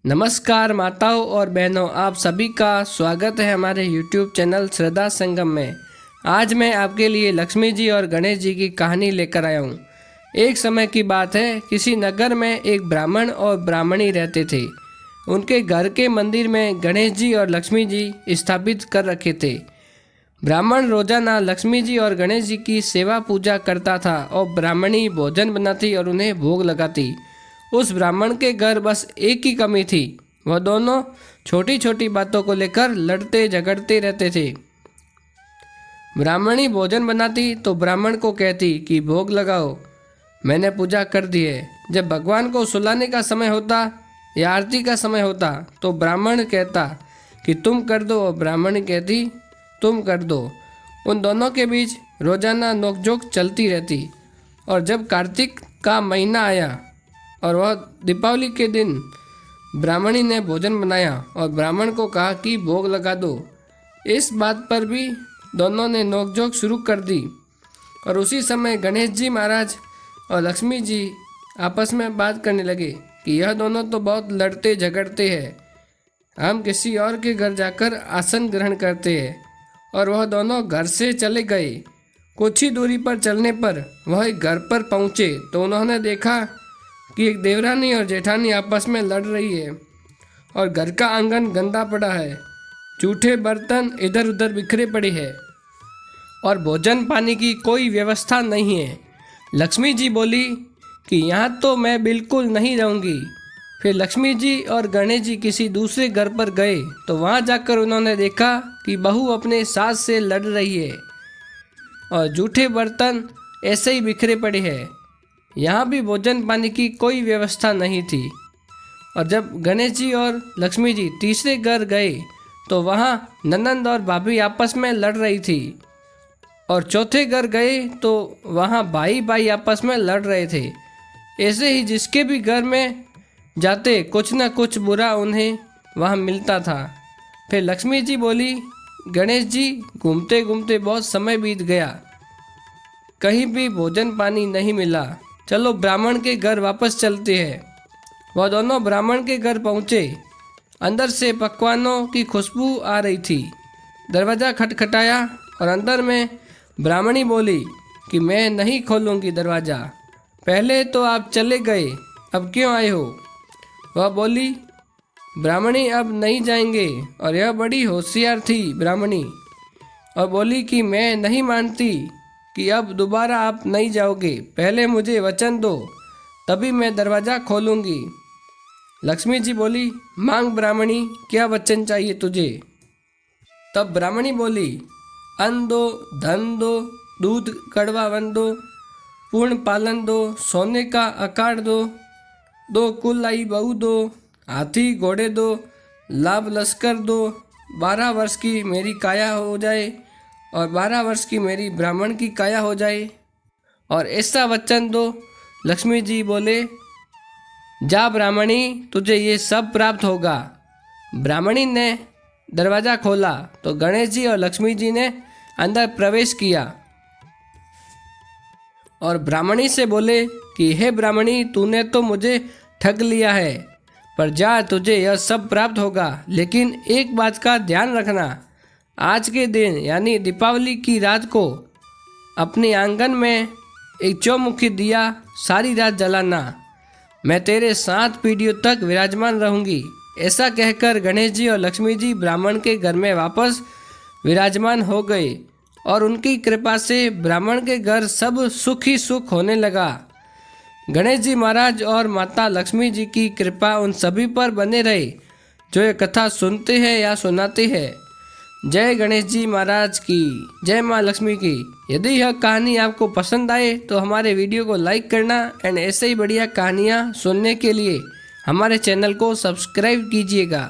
नमस्कार माताओं और बहनों, आप सभी का स्वागत है हमारे YouTube चैनल श्रद्धा संगम में। आज मैं आपके लिए लक्ष्मी जी और गणेश जी की कहानी लेकर आया हूँ। एक समय की बात है, किसी नगर में एक ब्राह्मण और ब्राह्मणी रहते थे। उनके घर के मंदिर में गणेश जी और लक्ष्मी जी स्थापित कर रखे थे। ब्राह्मण रोजाना लक्ष्मी जी और गणेश जी की सेवा पूजा करता था और ब्राह्मणी भोजन बनाती और उन्हें भोग लगाती। उस ब्राह्मण के घर बस एक ही कमी थी, वह दोनों छोटी छोटी बातों को लेकर लड़ते झगड़ते रहते थे। ब्राह्मणी भोजन बनाती तो ब्राह्मण को कहती कि भोग लगाओ, मैंने पूजा कर दी है। जब भगवान को सुलाने का समय होता या आरती का समय होता तो ब्राह्मण कहता कि तुम कर दो और ब्राह्मणी कहती तुम कर दो। उन दोनों के बीच रोजाना नोकझोंक चलती रहती। और जब कार्तिक का महीना आया और वह दीपावली के दिन ब्राह्मणी ने भोजन बनाया और ब्राह्मण को कहा कि भोग लगा दो। इस बात पर भी दोनों ने नोकझोंक शुरू कर दी। और उसी समय गणेश जी महाराज और लक्ष्मी जी आपस में बात करने लगे कि यह दोनों तो बहुत लड़ते झगड़ते हैं, हम किसी और के घर जाकर आसन ग्रहण करते हैं। और वह दोनों घर से चले गए। कुछ ही दूरी पर चलने पर वह एक घर पर पहुँचे तो उन्होंने देखा कि एक देवरानी और जेठानी आपस में लड़ रही है और घर का आंगन गंदा पड़ा है, जूठे बर्तन इधर उधर बिखरे पड़े हैं और भोजन पानी की कोई व्यवस्था नहीं है। लक्ष्मी जी बोली कि यहाँ तो मैं बिल्कुल नहीं रहूँगी। फिर लक्ष्मी जी और गणेश जी किसी दूसरे घर पर गए तो वहाँ जाकर उन्होंने देखा कि बहू अपने सास से लड़ रही है और जूठे बर्तन ऐसे ही बिखरे पड़े हैं। यहाँ भी भोजन पानी की कोई व्यवस्था नहीं थी। और जब गणेश जी और लक्ष्मी जी तीसरे घर गए तो वहाँ ननंद और भाभी आपस में लड़ रही थी। और चौथे घर गए तो वहाँ भाई भाई आपस में लड़ रहे थे। ऐसे ही जिसके भी घर में जाते कुछ न कुछ बुरा उन्हें वहाँ मिलता था। फिर लक्ष्मी जी बोली, गणेश जी घूमते घूमते बहुत समय बीत गया, कहीं भी भोजन पानी नहीं मिला, चलो ब्राह्मण के घर वापस चलते हैं। वह दोनों ब्राह्मण के घर पहुँचे। अंदर से पकवानों की खुशबू आ रही थी। दरवाज़ा खटखटाया और अंदर में ब्राह्मणी बोली कि मैं नहीं खोलूँगी दरवाज़ा, पहले तो आप चले गए, अब क्यों आए हो? वह बोली, ब्राह्मणी अब नहीं जाएंगे। और यह बड़ी होशियार थी ब्राह्मणी और बोली कि मैं नहीं मानती कि अब दोबारा आप नहीं जाओगे, पहले मुझे वचन दो तभी मैं दरवाज़ा खोलूँगी। लक्ष्मी जी बोली, मांग ब्राह्मणी, क्या वचन चाहिए तुझे? तब ब्राह्मणी बोली, अन्न दो, धन दो, दूध कड़वा वन दो, पूर्ण पालन दो, सोने का आकार दो, दो कुल बहू दो, हाथी घोड़े दो, लाभ लश्कर दो, 12 वर्ष की मेरी काया हो जाए और 12 वर्ष की मेरी ब्राह्मण की काया हो जाए और ऐसा वचन दो। लक्ष्मी जी बोले, जा ब्राह्मणी, तुझे ये सब प्राप्त होगा। ब्राह्मणी ने दरवाज़ा खोला तो गणेश जी और लक्ष्मी जी ने अंदर प्रवेश किया और ब्राह्मणी से बोले कि हे ब्राह्मणी, तूने तो मुझे ठग लिया है, पर जा, तुझे यह सब प्राप्त होगा। लेकिन एक बात का ध्यान रखना, आज के दिन यानी दीपावली की रात को अपने आंगन में एक चौमुखी दिया सारी रात जलाना, मैं तेरे 7 पीढ़ियों तक विराजमान रहूँगी। ऐसा कहकर गणेश जी और लक्ष्मी जी ब्राह्मण के घर में वापस विराजमान हो गए और उनकी कृपा से ब्राह्मण के घर सब सुख ही सुख होने लगा। गणेश जी महाराज और माता लक्ष्मी जी की कृपा उन सभी पर बने रहे जो ये कथा सुनते हैं या सुनाते हैं। जय गणेश जी महाराज की, जय माँ लक्ष्मी की। यदि यह कहानी आपको पसंद आए तो हमारे वीडियो को लाइक करना एंड ऐसे ही बढ़िया कहानियाँ सुनने के लिए हमारे चैनल को सब्सक्राइब कीजिएगा।